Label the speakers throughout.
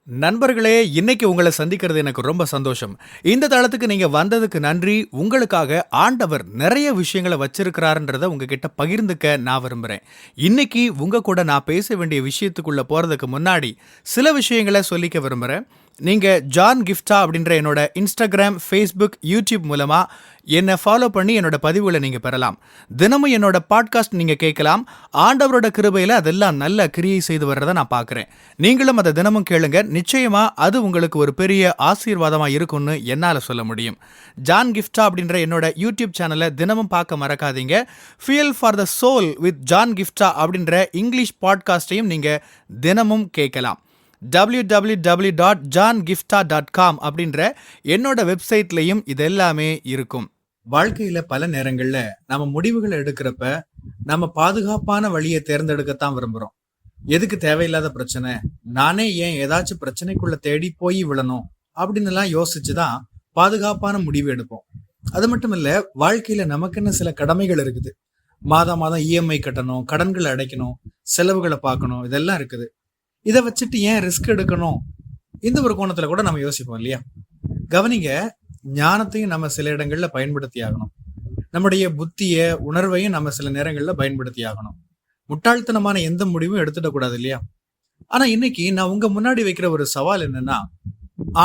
Speaker 1: நண்பர்களே, இன்னைக்கு உங்கள சந்திக்கிறது எனக்கு ரொம்ப சந்தோஷம். இந்த தளத்துக்கு நீங்க வந்ததுக்கு நன்றி. உங்களுக்காக ஆண்டவர் நெறைய விஷயங்கள வச்சிருக்கிறாருன்றத உங்ககிட்ட பகிர்ந்துக்க நான் விரும்புறேன். இன்னைக்கு உங்க கூட நான் பேச வேண்டிய விஷயத்துக்குள்ள போறதுக்கு முன்னாடி, சில விஷயங்கள சொல்லிக்க விரும்புறேன். நீங்க ஜான் கிஃப்டா அப்படின்ற என்னோட Instagram, Facebook, YouTube மூலமா என்ன ஃபாலோ பண்ணி என்னோட பதிவுகள நீங்க பெறலாம். தினமும் என்னோட பாட்காஸ்ட் நீங்க கேட்கலாம். ஆண்டவரோட கிருபையில அதெல்லாம் நல்ல கிரியை செய்து வர்றத நான் பார்க்கிறேன். நீங்களும் அத தினமும் கேளுங்க. நிச்சயமா அது உங்களுக்கு ஒரு பெரிய ஆசீர்வாதமா இருக்கும்னு என்னால சொல்ல முடியும். ஜான் கிஃப்டா அப்படின்ற என்னோட யூடியூப் சேனலை தினமும் பார்க்க மறக்காதீங்க. Fuel for the soul with John Gifta அப்படின்ற இங்கிலீஷ் பாட்காஸ்டையும் நீங்க தினமும் கேட்கலாம். www.johngifta.com அப்படின்ற என்னோட வெப்சைட்லயும் இது எல்லாமே இருக்கும். வாழ்க்கையில பல நேரங்கள்ல நம்ம முடிவுகளை எடுக்கிறப்ப நம்ம பாதுகாப்பான வழியை தேர்ந்தெடுக்கத்தான் விரும்புறோம். எதுக்கு தேவையில்லாத பிரச்சனை, நானே ஏன் ஏதாச்சும் பிரச்சனைக்குள்ள தேடி போய் விழணும் அப்படின்னு எல்லாம் யோசிச்சுதான் பாதுகாப்பான முடிவு எடுப்போம். அது மட்டும் இல்ல, வாழ்க்கையில நமக்குன்னு சில கடமைகள் இருக்குது. மாதம் மாதம் இஎம்ஐ கட்டணும், கடன்களை அடைக்கணும், செலவுகளை பார்க்கணும், இதெல்லாம் இருக்குது. இதை வச்சுட்டு ஏன் ரிஸ்க் எடுக்கணும், இந்த ஒரு கோணத்துல கூட நம்ம யோசிப்போம் இல்லையா? கவனிங்க, ஞானத்தையும் நம்ம சில இடங்கள்ல பயன்படுத்தி ஆகணும். நம்முடைய புத்திய உணர்வையும் நம்ம சில நேரங்கள்ல பயன்படுத்தி ஆகணும். முட்டாள்தனமான எந்த முடிவும் எடுத்துடக்கூடாது இல்லையா? ஆனா இன்னைக்கு நான் உங்க முன்னாடி வைக்கிற ஒரு சவால் என்னன்னா,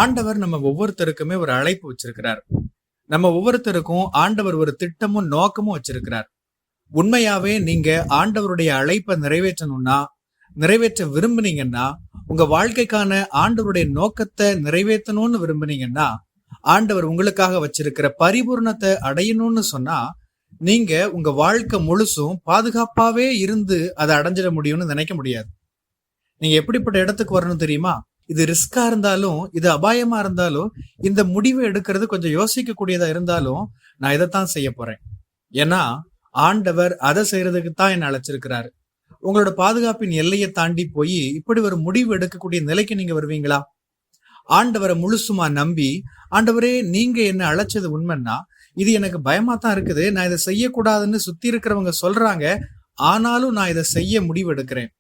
Speaker 1: ஆண்டவர் நம்ம ஒவ்வொருத்தருக்குமே ஒரு அழைப்பு வச்சிருக்கிறார். நம்ம ஒவ்வொருத்தருக்கும் ஆண்டவர் ஒரு திட்டமும் நோக்கமும் வச்சிருக்கிறார். உண்மையாவே நீங்க ஆண்டவருடைய அழைப்பை நிறைவேற்ற விரும்புனீங்கன்னா, உங்க வாழ்க்கைக்கான ஆண்டவருடைய நோக்கத்தை நிறைவேற்றணும்னு விரும்புனீங்கன்னா, ஆண்டவர் உங்களுக்காக வச்சிருக்கிற பரிபூர்ணத்தை அடையணும்னு சொன்னா, நீங்க உங்க வாழ்க்கை முழுசும் பாதுகாப்பாவே இருந்து அதை அடைஞ்சிட முடியும்னு நினைக்க முடியாது. நீங்க எப்படிப்பட்ட இடத்துக்கு வரணும் தெரியுமா? இது ரிஸ்கா இருந்தாலும், இது அபாயமா இருந்தாலும், இந்த முடிவை எடுக்கிறது கொஞ்சம் யோசிக்க கூடியதா இருந்தாலும், நான் இதைத்தான் செய்ய போறேன். ஏன்னா ஆண்டவர் அதை செய்யறதுக்கு தான் என்ன அழைச்சிருக்கிறாரு. உங்களோட பாதுகாப்பின் எல்லையை தாண்டி போய் இப்படி ஒரு முடிவு எடுக்கக்கூடிய நிலைக்கு நீங்க வருவீங்களா? ஆண்டவரை முழுசுமா நம்பி, ஆண்டவரே நீங்க என்ன அழைச்சது உண்மைன்னா, இது எனக்கு பயமா தான் இருக்குது, நான் இதை செய்யக்கூடாதுன்னு சுத்தி இருக்கிறவங்க சொல்றாங்க, ஆனாலும் நான் இதை செய்ய முடிவு எடுக்கிறேன்,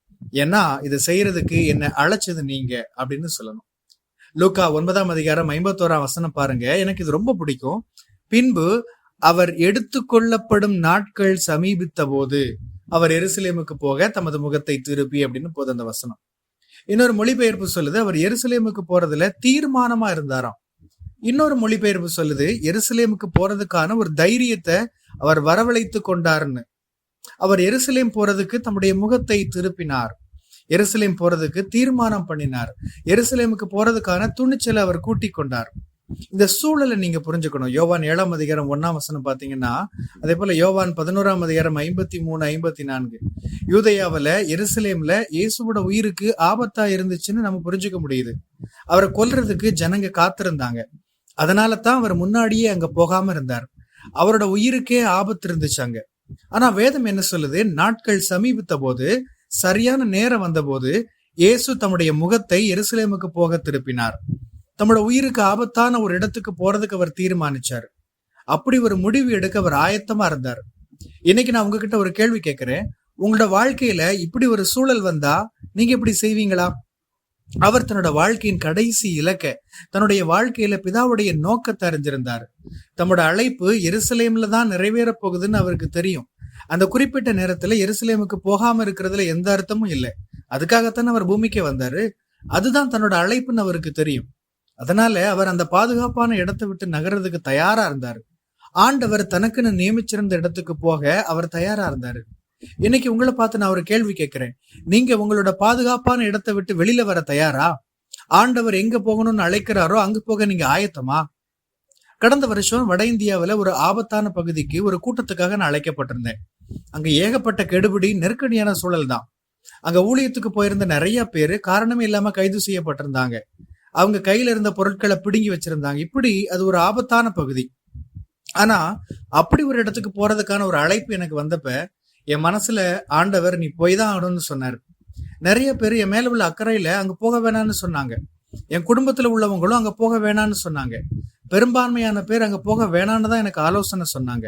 Speaker 1: ஏன்னா இதை செய்யறதுக்கு என்ன அழைச்சது நீங்க அப்படின்னு சொல்லணும். லூக்கா 9:51 பாருங்க, எனக்கு இது ரொம்ப பிடிக்கும். பின்பு அவர் எடுத்துக்கொள்ளப்படும் நாட்கள் சமீபித்த போது அவர் எருசலேமுக்கு போக தமது முகத்தை திருப்பி அப்படின்னு போது அந்த வசனம். இன்னொரு மொழிபெயர்ப்பு சொல்லுது, அவர் எருசலேமுக்கு போறதுல தீர்மானமா இருந்தாராம். இன்னொரு மொழிபெயர்ப்பு சொல்லுது, எருசலேமுக்கு போறதுக்கான ஒரு தைரியத்தை அவர் வரவழைத்து கொண்டாருன்னு. அவர் எருசலேம் போறதுக்கு தம்முடைய முகத்தை திருப்பினார், எருசலேம் போறதுக்கு தீர்மானம் பண்ணினார், எருசலேமுக்கு போறதுக்கான துணிச்சலை அவர் கூட்டிக் கொண்டார். இந்த சூழலை நீங்க புரிஞ்சுக்கணும். யோவான் 7:1 பாத்தீங்கன்னா, அதே போல யோவான் 11:53-54 யூதேயாவுல எருசலேம்ல இயேசுவோட உயிருக்கு ஆபத்தா இருந்துச்சுன்னு நம்ம புரிஞ்சுக்க முடியுது. அவரை கொல்றதுக்கு ஜனங்க காத்திருந்தாங்க. அதனால தான் அவர் முன்னாடியே அங்க போகாம இருந்தார். அவரோட உயிருக்கே ஆபத்து இருந்துச்சு அங்க. ஆனா வேதம் என்ன சொல்லுது? நாட்கள் சமீபித்த போது, சரியான நேரம் வந்த போது, இயேசு தம்முடைய முகத்தை எருசலேமுக்கு போக திருப்பினார். தம்மோட உயிருக்கு ஆபத்தான ஒரு இடத்துக்கு போறதுக்கு அவர் தீர்மானிச்சார். அப்படி ஒரு முடிவு எடுக்க அவர் ஆயத்தமா இருந்தார். இன்னைக்கு நான் உங்ககிட்ட ஒரு கேள்வி கேட்கிறேன். உங்களோட வாழ்க்கையில இப்படி ஒரு சூழல் வந்தா நீங்க எப்படி செய்வீங்களா? அவர் தன்னோட வாழ்க்கையின் கடைசி இலக்க, தன்னுடைய வாழ்க்கையில பிதாவுடைய நோக்கத்தை அறிஞ்சிருந்தார். தம்மோட அழைப்பு எருசலேம்ல தான் நிறைவேற போகுதுன்னு அவருக்கு தெரியும். அந்த குறிப்பிட்ட நேரத்துல எருசலேமுக்கு போகாம இருக்கிறதுல எந்த அர்த்தமும் இல்லை. அதுக்காகத்தானே அவர் பூமிக்கே வந்தாரு. அதுதான் தன்னோட அழைப்புன்னு அவருக்கு தெரியும். அதனால அவர் அந்த பாதுகாப்பான இடத்தை விட்டு நகர்றதுக்கு தயாரா இருந்தாரு. ஆண்டவர் தனக்குன்னு நியமிச்சிருந்த இடத்துக்கு போக அவர் தயாரா இருந்தாரு. இன்னைக்கு உங்களை பார்த்து நான் ஒரு கேள்வி கேட்கிறேன். நீங்க உங்களோட பாதுகாப்பான இடத்தை விட்டு வெளியில வர தயாரா? ஆண்டவர் எங்க போகணும்னு அழைக்கிறாரோ அங்க போக நீங்க ஆயத்தமா? கடந்த வருஷம் வட இந்தியாவில ஒரு ஆபத்தான பகுதிக்கு ஒரு கூட்டத்துக்காக நான் அழைக்கப்பட்டிருந்தேன். அங்க ஏகப்பட்ட கெடுபிடி, நெருக்கடியான சூழல் தான். அங்க ஊழியத்துக்கு போயிருந்த நிறைய பேரு காரணமே இல்லாம கைது செய்யப்பட்டிருந்தாங்க. அவங்க கையில இருந்த பொருட்களை பிடுங்கி வச்சிருந்தாங்க. இப்படி அது ஒரு ஆபத்தான பகுதி. ஆனா அப்படி ஒரு இடத்துக்கு போறதுக்கான ஒரு அழைப்பு எனக்கு வந்தப்ப என் மனசுல ஆண்டவர் நீ போய் தான் ஆகணும்னு சொன்னாரு. நிறைய பேர் என் மேல உள்ள அக்கறையில அங்க போக வேணாம்னு சொன்னாங்க. என் குடும்பத்துல உள்ளவங்களும் அங்க போக வேணாம்னு சொன்னாங்க. பெரும்பான்மையான பேர் அங்க போக வேணான்னு தான் எனக்கு ஆலோசனை சொன்னாங்க.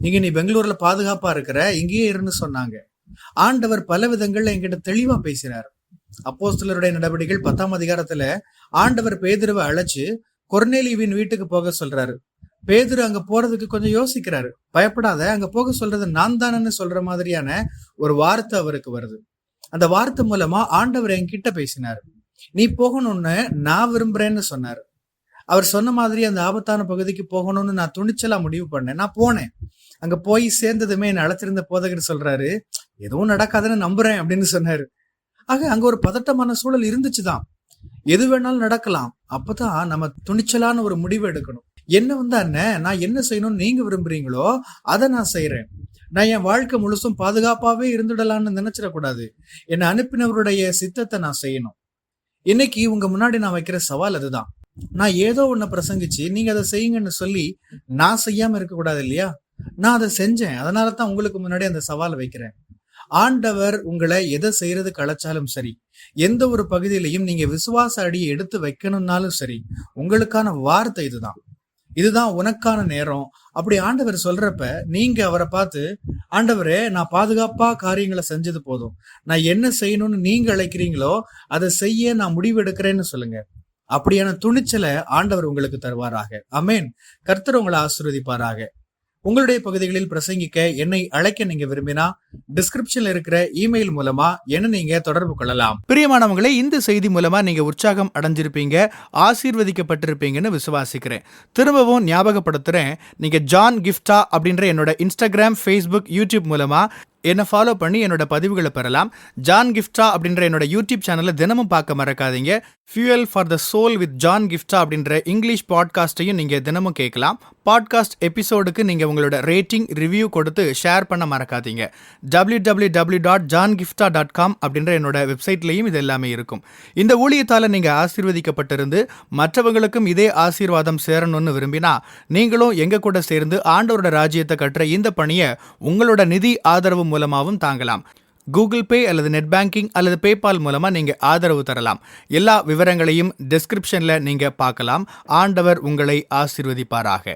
Speaker 1: இங்க நீ பெங்களூர்ல பாதுகாப்பா இருக்கிற, இங்கேயே இருன்னு சொன்னாங்க. ஆண்டவர் பல விதங்கள்ல என்கிட்ட தெளிவா பேசினார். அப்போஸ்தலருடைய நடவடிக்கைகள் 10ஆம் அதிகாரத்துல ஆண்டவர் பேதுருவை அழைச்சு கொர்நேலியுவின் வீட்டுக்கு போக சொல்றாரு. பேதுரு அங்க போறதுக்கு கொஞ்சம் யோசிக்கிறாரு. பயப்படாத, அங்க போக சொல்றது நான் தானேன்னு சொல்ற மாதிரியான ஒரு வார்த்தை அவருக்கு வருது. அந்த வார்த்தை மூலமா ஆண்டவர் என்கிட்ட பேசினாரு. நீ போகணும்னு நான் விரும்புறேன்னு சொன்னாரு. அவர் சொன்ன மாதிரி அந்த ஆபத்தான பகுதிக்கு போகணும்னு நான் துணிச்சலா முடிவு பண்ணேன். நான் போனேன். அங்க போய் சேர்ந்ததுமே என்னை அழைச்சிருந்த போதகர் சொல்றாரு, எதுவும் நடக்காதுன்னு நம்புறேன் அப்படின்னு சொன்னாரு. ஆக அங்க ஒரு பதட்டமான சூழல் இருந்துச்சுதான். எது வேணாலும் நடக்கலாம். அப்பதான் நம்ம துணிச்சலான ஒரு முடிவு எடுக்கணும். என்ன அண்ணன், நான் என்ன செய்யணும்னு நீங்க விரும்புறீங்களோ அதை நான் செய்யறேன். நான் என் வாழ்க்கை முழுசும் பாதுகாப்பாவே இருந்துடலாம்னு நினைச்சிடக்கூடாது. என்னை அனுப்பினவருடைய சித்தத்தை நான் செய்யணும். இன்னைக்கு உங்க முன்னாடி நான் வைக்கிற சவால் அதுதான். நான் ஏதோ ஒன்ன பிரசங்கிச்சு நீங்க அதை செய்யுங்கன்னு சொல்லி நான் செய்யாம இருக்க கூடாது இல்லையா? நான் அதை செஞ்சேன். அதனாலதான் உங்களுக்கு முன்னாடி அந்த சவாலை வைக்கிறேன். ஆண்டவர் உங்களை எதை செய்யறதுக்கு அழைச்சாலும் சரி, எந்த ஒரு பகுதியிலையும் நீங்க விசுவாச அடியை எடுத்து வைக்கணும்னாலும் சரி, உங்களுக்கான வார்த்தை இதுதான் உனக்கான நேரம். அப்படி ஆண்டவர் சொல்றப்ப நீங்க அவரை பார்த்து, ஆண்டவரே நான் பாதுகாப்பா காரியங்களை செஞ்சது போதும், நான் என்ன செய்யணும்னு நீங்க அழைக்கிறீங்களோ அதை செய்ய நான் முடிவு எடுக்கிறேன்னு சொல்லுங்க. அப்படியான துணிச்சலை ஆண்டவர் உங்களுக்கு தருவாராக. ஆமென். கர்த்தர் உங்களை ஆசீர்வதிப்பாராக. உங்களுடைய பகுதிகளில் பிரசங்கிக்க என்னை அழைக்க நீங்க விரும்பினா டிஸ்கிரிப்ஷன்ல இருக்கிற இமெயில் மூலமா என்ன நீங்க தொடர்பு கொள்ளலாம். பிரியமானவங்களே, இந்த செய்தி மூலமா நீங்க உற்சாகம் அடைஞ்சிருப்பீங்க, ஆசீர்வதிக்கப்பட்டிருப்பீங்கன்னு விசுவாசிக்கிறேன். திரும்பவும் ஞாபகப்படுத்துறேன், நீங்க ஜான் கிஃப்டா அப்படின்ற என்னோட இன்ஸ்டாகிராம், ஃபேஸ்புக், யூடியூப் மூலமா என்னை ஃபாலோ பண்ணி என்னோட பதிவுகளை பெறலாம். ஜான் கிஃப்டா அப்படின்ற என்னோட யூடியூப் சேனலை தினமும் பார்க்க மறக்காதீங்க. Fuel for the soul with John Gifta அப்படின்ற இங்கிலீஷ் பாட்காஸ்டையும் நீங்க தினமும் கேட்கலாம். பாட்காஸ்ட் எபிசோடுக்கு நீங்க உங்களோட ரேட்டிங், ரிவ்யூ கொடுத்து ஷேர் பண்ண மறக்காதீங்க. www.johngifta.com அப்படின்ற என்னோட வெப்சைட்லையும் இது எல்லாமே இருக்கும். இந்த ஊழியத்தால நீங்க ஆசீர்வதிக்கப்பட்டிருந்து மற்றவங்களுக்கும் இதே ஆசீர்வாதம் சேரணும்னு விரும்பினா நீங்களும் எங்க கூட சேர்ந்து ஆண்டவரோட ராஜ்யத்தை கட்டுற இந்த பணியை உங்களோட நிதி ஆதரவு மூலமாகவும் தாங்கலாம். கூகுள் பே அல்லது நெட் பேங்கிங் அல்லது பேபால் மூலமா நீங்க ஆதரவு தரலாம். எல்லா விவரங்களையும் டிஸ்கிரிப்ஷன்ல நீங்க பார்க்கலாம். ஆண்டவர் உங்களை ஆசீர்வதிப்பாராக.